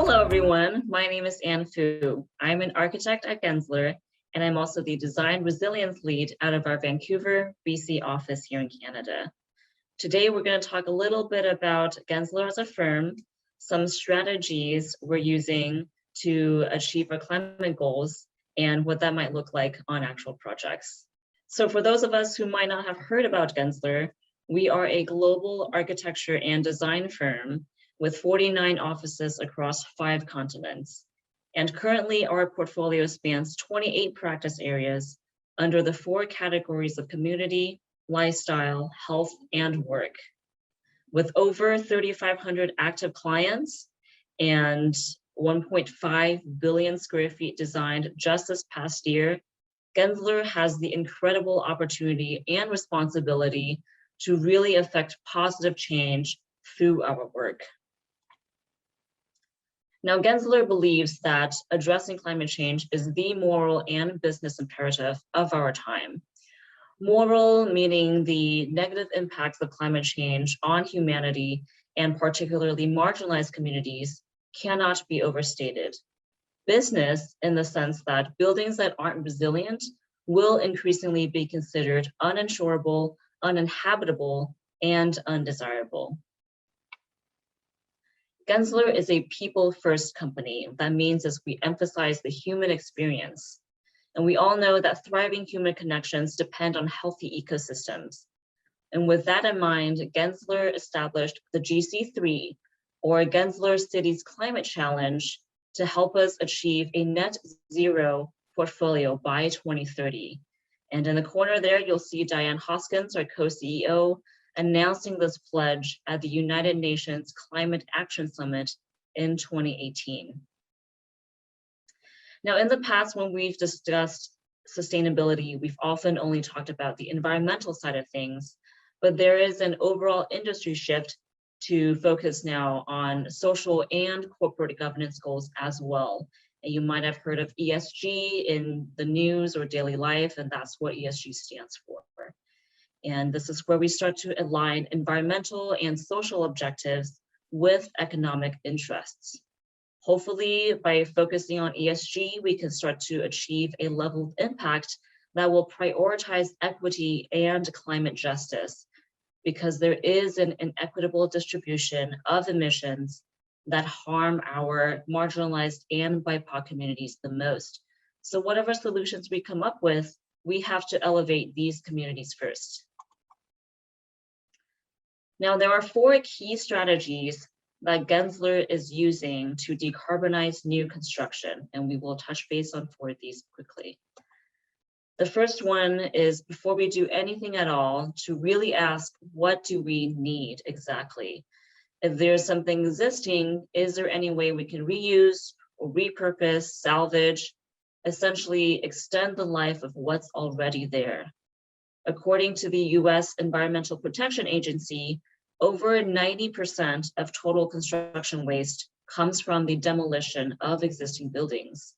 Hello, everyone. My name is Anne Fu. I'm an architect at Gensler, and I'm also the Design Resilience Lead out of our Vancouver, BC office here in Canada. Today, we're going to talk a little bit about Gensler as a firm, some strategies we're using to achieve our climate goals, and what that might look like on actual projects. So for those of us who might not have heard about Gensler, we are a global architecture and design firm with 49 offices across 5 continents. And currently our portfolio spans 28 practice areas under the 4 categories of community, lifestyle, health, and work. With over 3,500 active clients and 1.5 billion square feet designed just this past year, Gensler has the incredible opportunity and responsibility to really affect positive change through our work. Now, Gensler believes that addressing climate change is the moral and business imperative of our time. Moral meaning the negative impacts of climate change on humanity and particularly marginalized communities cannot be overstated. Business in the sense that buildings that aren't resilient will increasingly be considered uninsurable, uninhabitable, and undesirable. Gensler is a people-first company. That means as we emphasize the human experience. And we all know that thriving human connections depend on healthy ecosystems. And with that in mind, Gensler established the GC3, or Gensler Cities Climate Challenge, to help us achieve a net zero portfolio by 2030. And in the corner there, you'll see Diane Hoskins, our co-CEO, announcing this pledge at the United Nations Climate Action Summit in 2018. Now, in the past, when we've discussed sustainability, we've often only talked about the environmental side of things, but there is an overall industry shift to focus now on social and corporate governance goals as well. And you might have heard of ESG in the news or daily life, and that's what ESG stands for. And this is where we start to align environmental and social objectives with economic interests. Hopefully, by focusing on ESG, we can start to achieve a level of impact that will prioritize equity and climate justice, because there is an inequitable distribution of emissions that harm our marginalized and BIPOC communities the most. So whatever solutions we come up with, we have to elevate these communities first. Now, there are 4 key strategies that Gensler is using to decarbonize new construction, and we will touch base on 4 of these quickly. The first one is, before we do anything at all, to really ask, what do we need exactly? If there's something existing, is there any way we can reuse or repurpose, salvage, essentially extend the life of what's already there? According to the US Environmental Protection Agency, over 90% of total construction waste comes from the demolition of existing buildings,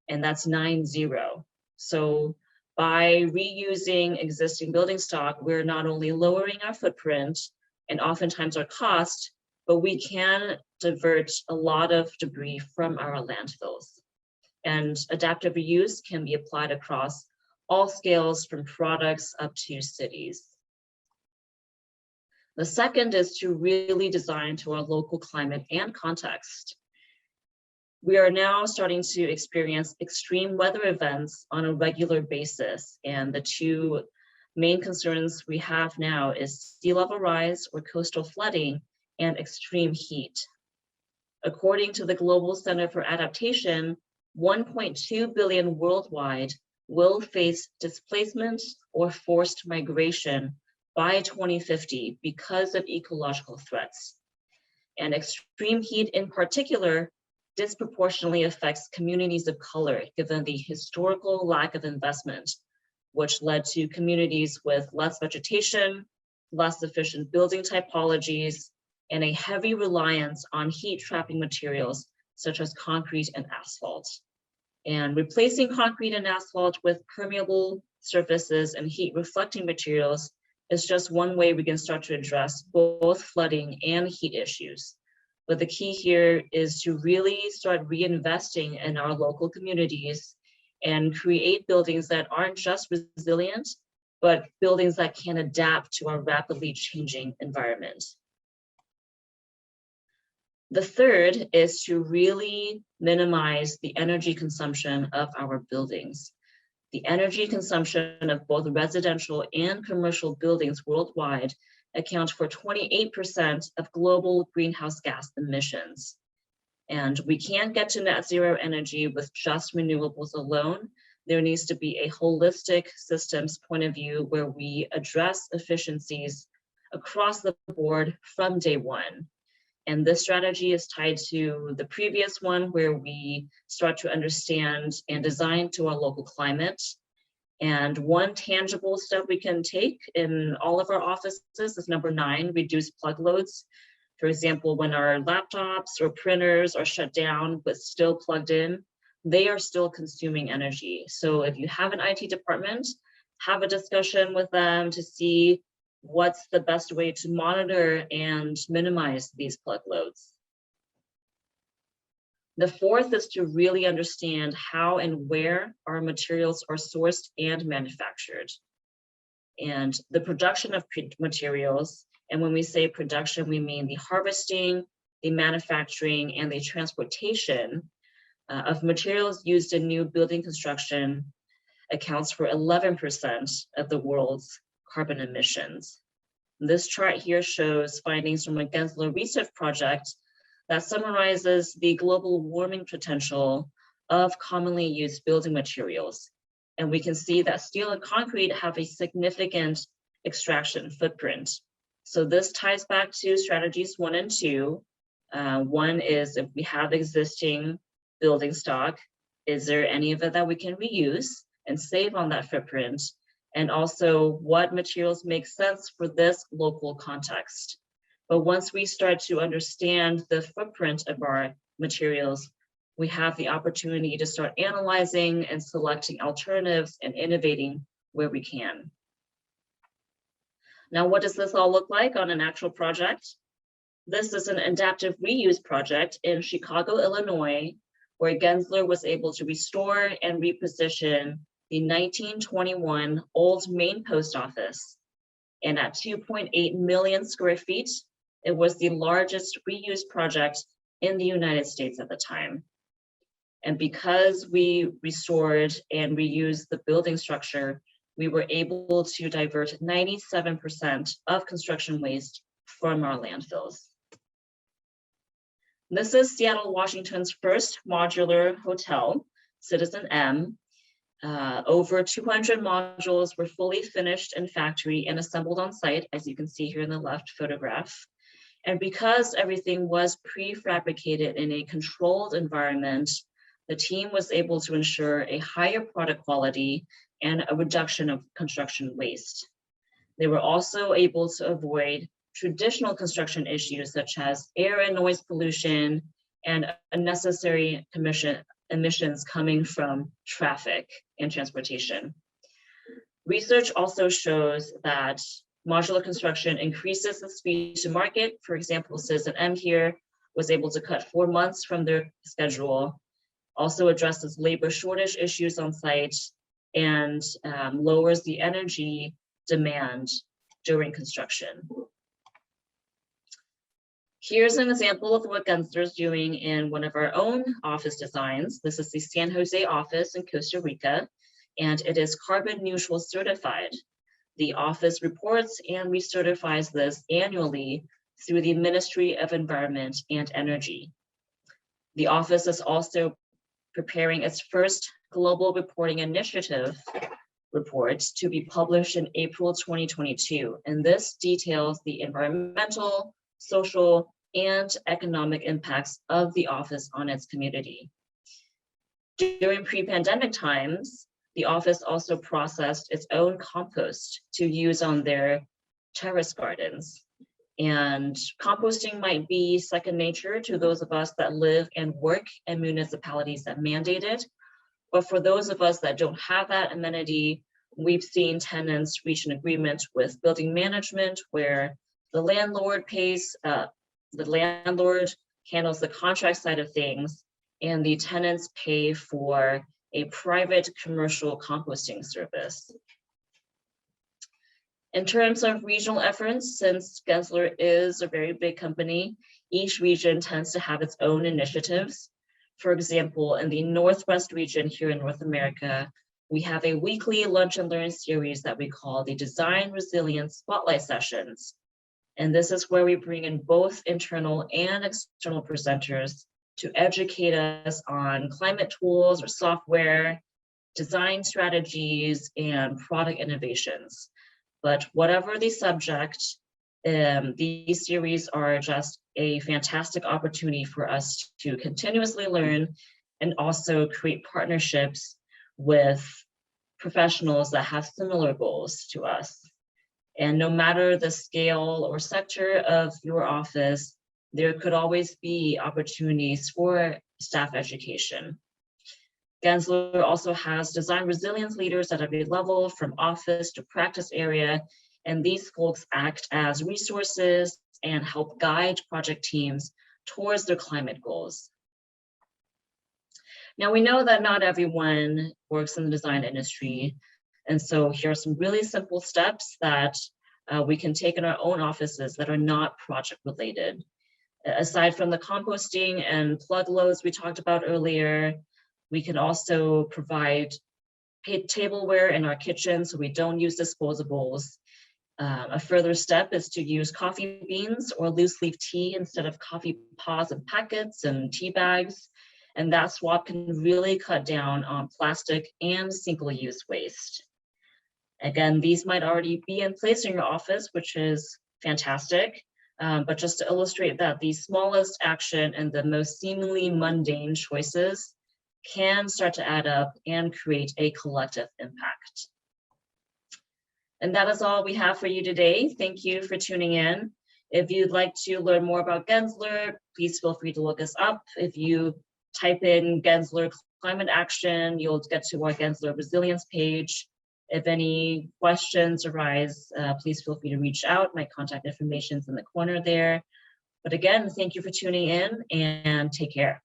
and that's 90. So by reusing existing building stock, we're not only lowering our footprint and oftentimes our cost, but we can divert a lot of debris from our landfills. And adaptive reuse can be applied across all scales, from products up to cities. The second is to really design to our local climate and context. We are now starting to experience extreme weather events on a regular basis, and the 2 main concerns we have now is sea level rise or coastal flooding and extreme heat. According to the Global Center for Adaptation, 1.2 billion worldwide will face displacement or forced migration by 2050 because of ecological threats. And extreme heat in particular disproportionately affects communities of color, given the historical lack of investment, which led to communities with less vegetation, less efficient building typologies, and a heavy reliance on heat trapping materials such as concrete and asphalt. And replacing concrete and asphalt with permeable surfaces and heat reflecting materials is just one way we can start to address both flooding and heat issues. But the key here is to really start reinvesting in our local communities and create buildings that aren't just resilient, but buildings that can adapt to our rapidly changing environment. The third is to really minimize the energy consumption of our buildings. The energy consumption of both residential and commercial buildings worldwide accounts for 28% of global greenhouse gas emissions. And we can't get to net zero energy with just renewables alone. There needs to be a holistic systems point of view where we address efficiencies across the board from day one. And this strategy is tied to the previous one where we start to understand and design to our local climate. And one tangible step we can take in all of our offices is number 9, reduce plug loads. For example, when our laptops or printers are shut down but still plugged in, they are still consuming energy. So if you have an IT department, have a discussion with them to see what's the best way to monitor and minimize these plug loads. The fourth is to really understand how and where our materials are sourced and manufactured. And the production of materials, and when we say production, we mean the harvesting, the manufacturing, and the transportation of materials used in new building construction accounts for 11% of the world's carbon emissions. This chart here shows findings from a Gensler research project that summarizes the global warming potential of commonly used building materials. And we can see that steel and concrete have a significant extraction footprint. So this ties back to strategies 1 and 2. One is if we have existing building stock, is there any of it that we can reuse and save on that footprint? And also what materials make sense for this local context. But once we start to understand the footprint of our materials, we have the opportunity to start analyzing and selecting alternatives and innovating where we can. Now, what does this all look like on an actual project? This is an adaptive reuse project in Chicago, Illinois, where Gensler was able to restore and reposition the 1921 old main post office. And at 2.8 million square feet, it was the largest reuse project in the United States at the time. And because we restored and reused the building structure, we were able to divert 97% of construction waste from our landfills. This is Seattle, Washington's first modular hotel, Citizen M. Over 200 modules were fully finished in factory and assembled on site, as you can see here in the left photograph. And because everything was prefabricated in a controlled environment, the team was able to ensure a higher product quality and a reduction of construction waste. They were also able to avoid traditional construction issues such as air and noise pollution and unnecessary emissions coming from traffic and transportation. Research also shows that modular construction increases the speed to market. For example, Citizen M here was able to cut 4 months from their schedule, also addresses labor shortage issues on site, and lowers the energy demand during construction. Here's an example of what Gensler is doing in one of our own office designs. This is the San Jose office in Costa Rica, and it is carbon neutral certified. The office reports and recertifies this annually through the Ministry of Environment and Energy. The office is also preparing its first global reporting initiative report to be published in April 2022. And this details the environmental, social, and economic impacts of the office on its community. During pre-pandemic times, the office also processed its own compost to use on their terrace gardens. And composting might be second nature to those of us that live and work in municipalities that mandate it. But for those of us that don't have that amenity, we've seen tenants reach an agreement with building management where the landlord handles the contract side of things, and the tenants pay for a private commercial composting service. In terms of regional efforts, since Gensler is a very big company, each region tends to have its own initiatives. For example, in the Northwest region here in North America, we have a weekly lunch and learn series that we call the Design Resilience Spotlight Sessions. And this is where we bring in both internal and external presenters to educate us on climate tools or software, design strategies, and product innovations. But whatever the subject, these series are just a fantastic opportunity for us to continuously learn and also create partnerships with professionals that have similar goals to us. And no matter the scale or sector of your office, there could always be opportunities for staff education. Gensler also has design resilience leaders at every level, from office to practice area, and these folks act as resources and help guide project teams towards their climate goals. Now, we know that not everyone works in the design industry, and so here are some really simple steps that we can take in our own offices that are not project related. Aside from the composting and plug loads we talked about earlier, we can also provide tableware in our kitchen so we don't use disposables. A further step is to use coffee beans or loose leaf tea instead of coffee pods and packets and tea bags. And that swap can really cut down on plastic and single-use waste. Again, these might already be in place in your office, which is fantastic. But just to illustrate that the smallest action and the most seemingly mundane choices can start to add up and create a collective impact. And that is all we have for you today. Thank you for tuning in. If you'd like to learn more about Gensler, please feel free to look us up. If you type in Gensler Climate Action, you'll get to our Gensler Resilience page. If any questions arise, please feel free to reach out. My contact information is in the corner there. But again, thank you for tuning in and take care.